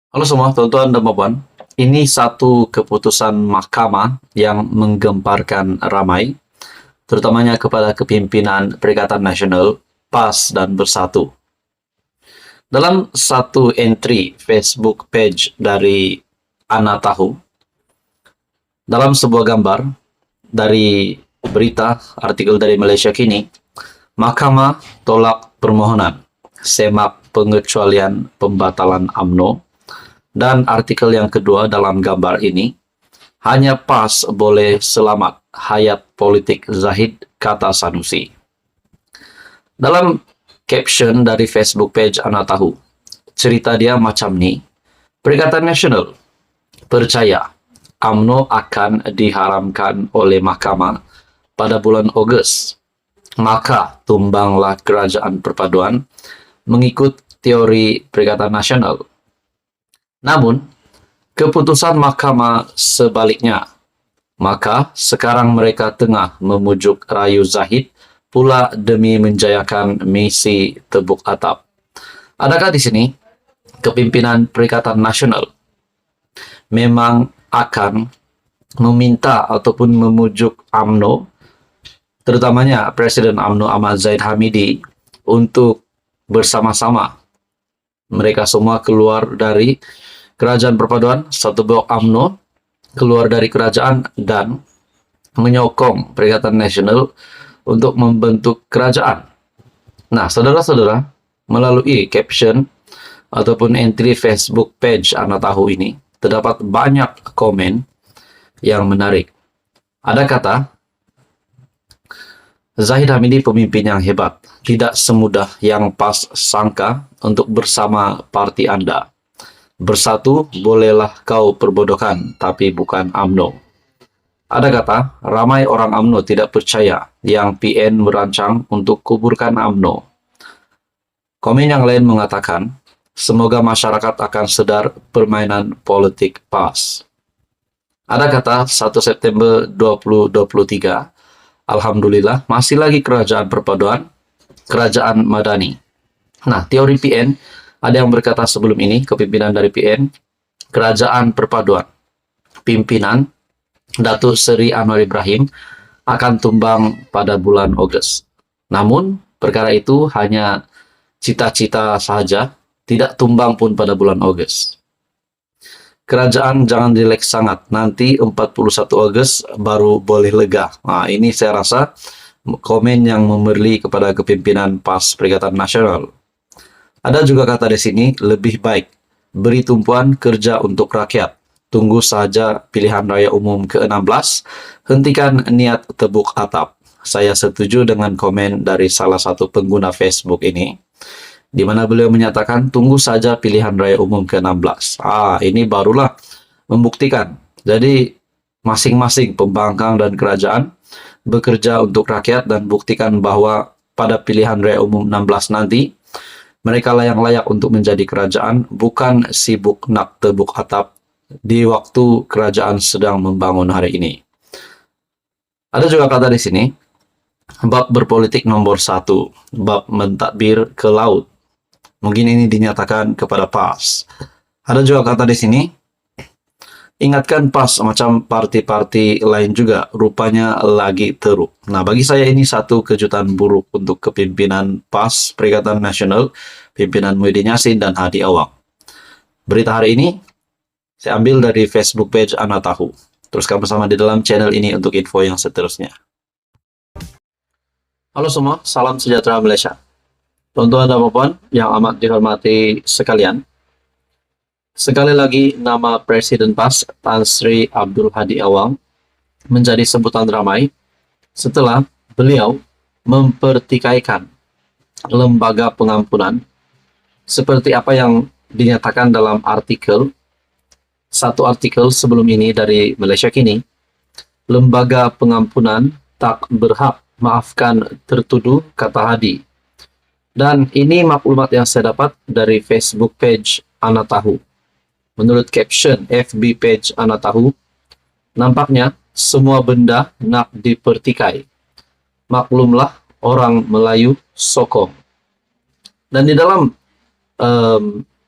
Halo semua, tuan-tuan dan puan. Ini satu keputusan mahkamah yang menggemparkan ramai, terutamanya kepada kepimpinan Perikatan Nasional, PAS dan Bersatu. Dalam satu entry Facebook page dari Ana Tahu, dalam sebuah gambar dari berita artikel dari Malaysia Kini, Mahkamah tolak permohonan semak pengecualian pembatalan UMNO. Dan artikel yang kedua dalam gambar ini, hanya PAS boleh selamat hayat politik Zahid, kata Sanusi. Dalam caption dari Facebook page Ana Tahu, cerita dia macam ni, Perikatan Nasional percaya UMNO akan diharamkan oleh mahkamah pada bulan Ogos. Maka tumbanglah kerajaan perpaduan mengikut teori Perikatan Nasional. Namun, keputusan mahkamah sebaliknya. Maka, sekarang mereka tengah memujuk rayu Zahid pula demi menjayakan misi tebuk atap. Adakah di sini kepimpinan Perikatan Nasional memang akan meminta ataupun memujuk UMNO, terutamanya Presiden UMNO Ahmad Zahid Hamidi, untuk bersama-sama mereka semua keluar dari Kerajaan Perpaduan, satu blok UMNO, keluar dari kerajaan dan menyokong Perikatan Nasional untuk membentuk kerajaan. Nah, saudara-saudara, melalui caption ataupun entry Facebook page Ana Tahu ini, terdapat banyak komen yang menarik. Ada kata, Zahid Hamidi pemimpin yang hebat, tidak semudah yang PAS sangka untuk bersama parti Anda. Bersatu bolehlah kau perbodohkan, tapi bukan UMNO. Ada kata, ramai orang UMNO tidak percaya yang PN merancang untuk kuburkan UMNO. Komen yang lain mengatakan, semoga masyarakat akan sadar permainan politik PAS. Ada kata, 1 September 2023, Alhamdulillah, masih lagi kerajaan perpaduan, kerajaan madani. Nah, teori PN, ada yang berkata sebelum ini, kepimpinan dari PN, kerajaan perpaduan, pimpinan Datuk Seri Anwar Ibrahim akan tumbang pada bulan Ogos. Namun, perkara itu hanya cita-cita sahaja, tidak tumbang pun pada bulan Ogos. Kerajaan jangan rileks sangat, nanti 41 Ogos baru boleh lega. Nah, ini saya rasa komen yang memerli kepada kepimpinan PAS Perikatan Nasional. Ada juga kata di sini, lebih baik beri tumpuan kerja untuk rakyat. Tunggu saja pilihan raya umum ke-16, hentikan niat tebuk atap. Saya setuju dengan komen dari salah satu pengguna Facebook ini, di mana beliau menyatakan tunggu saja pilihan raya umum ke-16. Ini barulah membuktikan. Jadi masing-masing pembangkang dan kerajaan bekerja untuk rakyat dan buktikan bahwa pada pilihan raya umum 16 nanti, mereka yang layak untuk menjadi kerajaan, bukan sibuk nak tebuk atap di waktu kerajaan sedang membangun hari ini. Ada juga kata di sini, bab berpolitik nomor 1, bab mentadbir ke laut. Mungkin ini dinyatakan kepada PAS. Ada juga kata di sini, ingatkan PAS macam parti-parti lain juga, rupanya lagi teruk. Nah, bagi saya ini satu kejutan buruk untuk kepimpinan PAS Perikatan Nasional, pimpinan Muhyiddin Yassin dan Hadi Awang. Berita hari ini saya ambil dari Facebook page Ana Tahu. Teruskan bersama di dalam channel ini untuk info yang seterusnya. Halo semua, salam sejahtera Malaysia. Tuan-tuan dan puan yang amat dihormati sekalian, sekali lagi nama Presiden PAS Tan Sri Abdul Hadi Awang menjadi sebutan ramai setelah beliau mempertikaikan lembaga pengampunan seperti apa yang dinyatakan dalam satu artikel sebelum ini dari Malaysia Kini. Lembaga pengampunan tak berhak maafkan tertuduh, kata Hadi. Dan ini maklumat yang saya dapat dari Facebook page Ana Tahu. Menurut caption FB page Ana Tahu, nampaknya semua benda nak dipertikai. Maklumlah orang Melayu sokong. Dan di dalam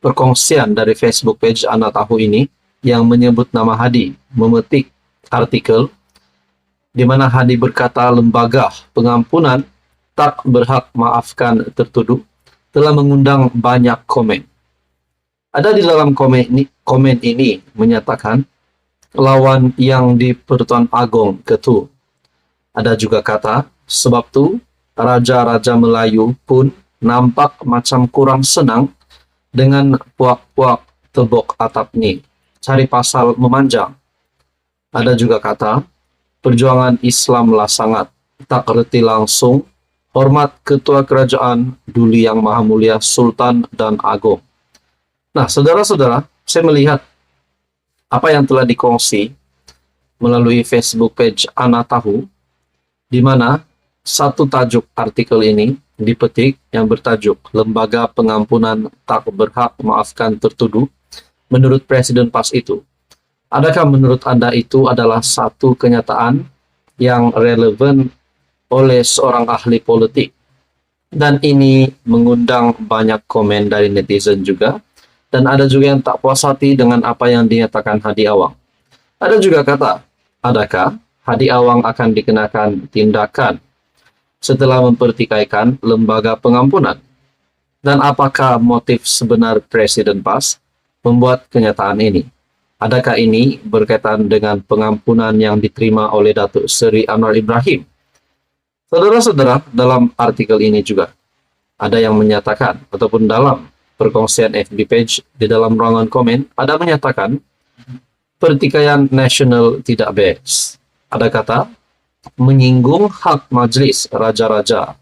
perkongsian dari Facebook page Ana Tahu ini yang menyebut nama Hadi memetik artikel di mana Hadi berkata lembaga pengampunan tak berhak maafkan tertuduh telah mengundang banyak komen. Ada di dalam komen ini menyatakan lawan yang di Pertuan Agong Ketu. Ada juga kata sebab tu raja-raja Melayu pun nampak macam kurang senang dengan puak-puak tebok atap ni, cari pasal memanjang. Ada juga kata, perjuangan Islam lah sangat, tak reti langsung, hormat ketua kerajaan Duli Yang Maha Mulia Sultan dan Agong. Nah, saudara-saudara, saya melihat apa yang telah dikongsi melalui Facebook page Ana Tahu, di mana satu tajuk artikel ini dipetik yang bertajuk Lembaga Pengampunan Tak Berhak Maafkan Tertuduh menurut Presiden PAS itu. Adakah menurut Anda itu adalah satu kenyataan yang relevan oleh seorang ahli politik? Dan ini mengundang banyak komen dari netizen juga. Dan ada juga yang tak puas hati dengan apa yang dinyatakan Hadi Awang. Ada juga kata, adakah Hadi Awang akan dikenakan tindakan setelah mempertikaikan lembaga pengampunan? Dan apakah motif sebenar Presiden PAS membuat kenyataan ini? Adakah ini berkaitan dengan pengampunan yang diterima oleh Datuk Seri Anwar Ibrahim? Saudara-saudara, dalam artikel ini juga ada yang menyatakan, ataupun dalam perkongsian FB page di dalam ruangan komen, ada menyatakan pertikaian nasional tidak beres. Ada kata, menyinggung hak majlis raja-raja.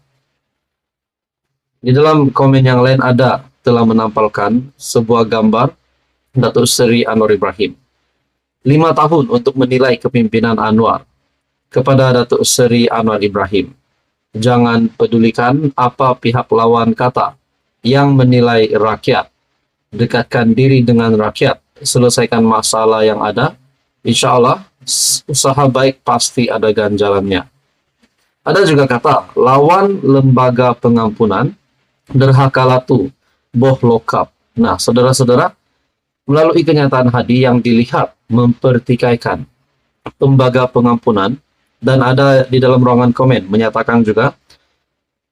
Di dalam komen yang lain ada telah menampilkan sebuah gambar Datuk Seri Anwar Ibrahim. 5 tahun untuk menilai kepimpinan Anwar. Kepada Datuk Seri Anwar Ibrahim, jangan pedulikan apa pihak lawan kata yang menilai rakyat. Dekatkan diri dengan rakyat, selesaikan masalah yang ada. Insya Allah, usaha baik pasti ada ganjarannya. Ada juga kata, lawan lembaga pengampunan, derhakalatu, boh lokap. Nah, saudara-saudara, melalui kenyataan Hadi yang dilihat mempertikaikan lembaga pengampunan, dan ada di dalam ruangan komen menyatakan juga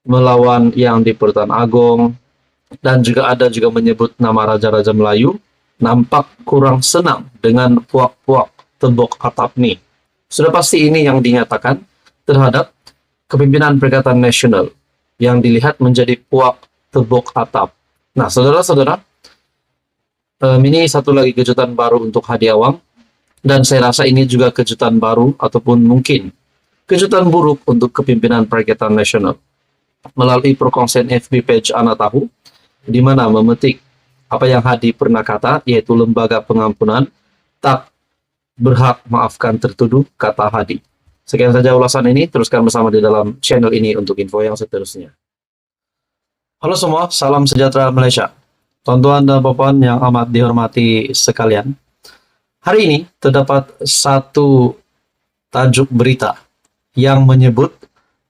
melawan yang di Pertuan Agong, dan juga ada juga menyebut nama raja-raja Melayu, nampak kurang senang dengan puak-puak tebok atap ni. Sudah pasti ini yang dinyatakan terhadap kepimpinan Perikatan Nasional yang dilihat menjadi puak tebok atap. Nah, saudara-saudara, ini satu lagi kejutan baru untuk Hadi Awang, dan saya rasa ini juga kejutan baru ataupun mungkin kejutan buruk untuk kepimpinan Perikatan Nasional melalui perkongsian FB page Ana Tahu, di mana memetik apa yang Hadi pernah kata, yaitu lembaga pengampunan tak berhak maafkan tertuduh, kata Hadi. Sekian saja ulasan ini, teruskan bersama di dalam channel ini untuk info yang seterusnya. Halo semua, salam sejahtera Malaysia. Tuan-tuan dan puan yang amat dihormati sekalian. Hari ini terdapat satu tajuk berita yang menyebut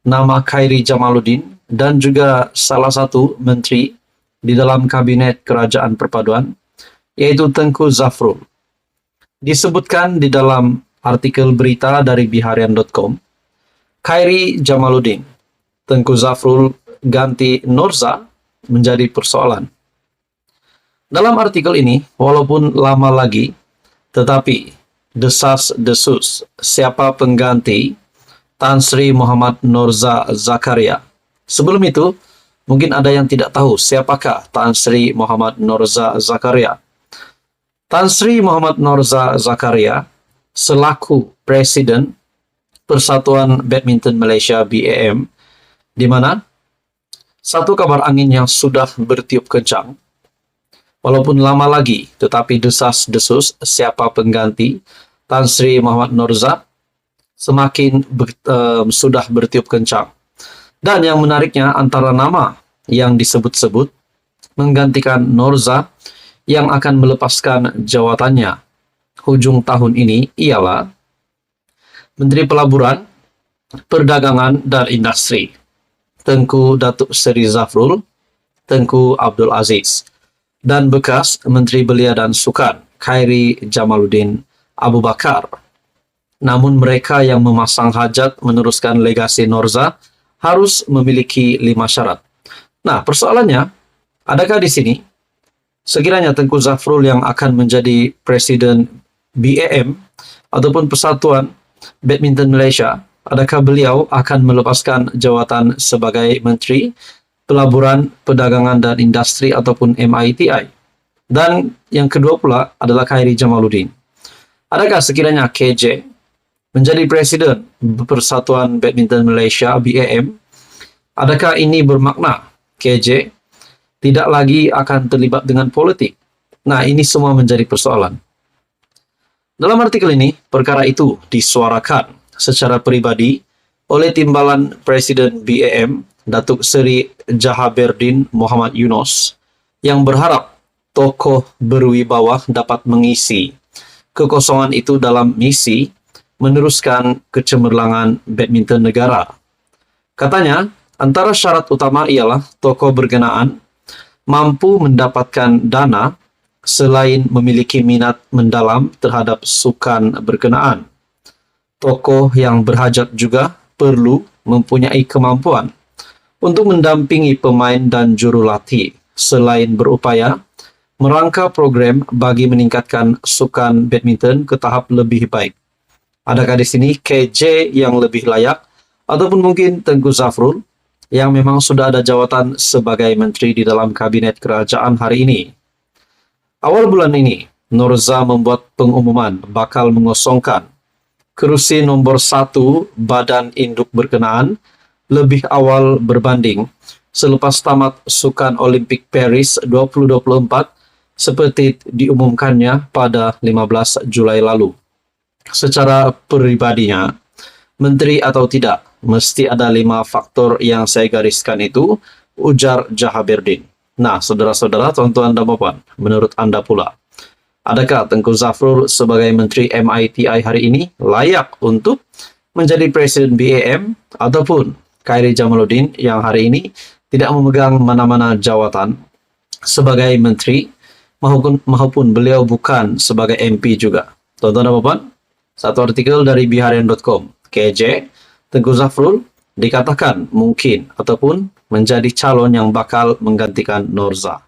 nama Khairi Jamaluddin dan juga salah satu menteri di dalam Kabinet Kerajaan Perpaduan, yaitu Tengku Zafrul. Disebutkan di dalam artikel berita dari biharian.com, Khairi Jamaluddin, Tengku Zafrul ganti Norza menjadi persoalan. Dalam artikel ini, walaupun lama lagi, tetapi desas-desus siapa pengganti Tan Sri Muhammad Norza Zakaria. Sebelum itu, mungkin ada yang tidak tahu siapakah Tan Sri Muhammad Norza Zakaria. Tan Sri Muhammad Norza Zakaria selaku Presiden Persatuan Badminton Malaysia BAM, di mana satu kabar angin yang sudah bertiup kencang, walaupun lama lagi, tetapi desas-desus siapa pengganti Tan Sri Muhammad Norza semakin sudah bertiup kencang. Dan yang menariknya, antara nama yang disebut-sebut menggantikan Norza yang akan melepaskan jawatannya hujung tahun ini ialah Menteri Pelaburan, Perdagangan dan Industri, Tengku Datuk Seri Zafrul, Tengku Abdul Aziz. dan bekas Menteri Belia dan Sukan, Khairi Jamaluddin Abu Bakar. Namun mereka yang memasang hajat meneruskan legasi Norza harus memiliki 5 syarat. Nah, persoalannya, adakah di sini sekiranya Tengku Zafrul yang akan menjadi Presiden BAM ataupun Persatuan Badminton Malaysia, adakah beliau akan melepaskan jawatan sebagai Menteri Pelaburan, Perdagangan dan Industri ataupun MITI? Dan yang kedua pula adalah Khairi Jamaluddin. Adakah sekiranya KJ menjadi Presiden Persatuan Badminton Malaysia BAM? Adakah ini bermakna KJ tidak lagi akan terlibat dengan politik? Nah, ini semua menjadi persoalan. Dalam artikel ini, perkara itu disuarakan secara pribadi oleh Timbalan Presiden BAM, Datuk Seri Jahaberdin Muhammad Yunus, yang berharap tokoh berwibawa dapat mengisi kekosongan itu dalam misi meneruskan kecemerlangan badminton negara. Katanya, antara syarat utama ialah tokoh berkenaan mampu mendapatkan dana selain memiliki minat mendalam terhadap sukan berkenaan. Tokoh yang berhajat juga perlu mempunyai kemampuan untuk mendampingi pemain dan jurulatih selain berupaya merangka program bagi meningkatkan sukan badminton ke tahap lebih baik. Adakah di sini KJ yang lebih layak ataupun mungkin Tengku Zafrul yang memang sudah ada jawatan sebagai menteri di dalam kabinet kerajaan hari ini? Awal bulan ini, Norza membuat pengumuman bakal mengosongkan kerusi nombor 1 badan induk berkenaan lebih awal berbanding selepas tamat Sukan Olimpik Paris 2024 seperti diumumkannya pada 15 Julai lalu. Secara pribadinya, menteri atau tidak, mesti ada 5 faktor yang saya gariskan itu, ujar Jahaberdin. Nah, saudara-saudara, tuan-tuan dan puan, menurut Anda pula, adakah Tengku Zafrul sebagai Menteri MITI hari ini layak untuk menjadi Presiden BAM ataupun Khairi Jamaluddin yang hari ini tidak memegang mana-mana jawatan sebagai Menteri maupun beliau bukan sebagai MP juga? Tuan-tuan dan puan, satu artikel dari biharian.com, KJ Tengku Zafrul dikatakan mungkin ataupun menjadi calon yang bakal menggantikan Norza.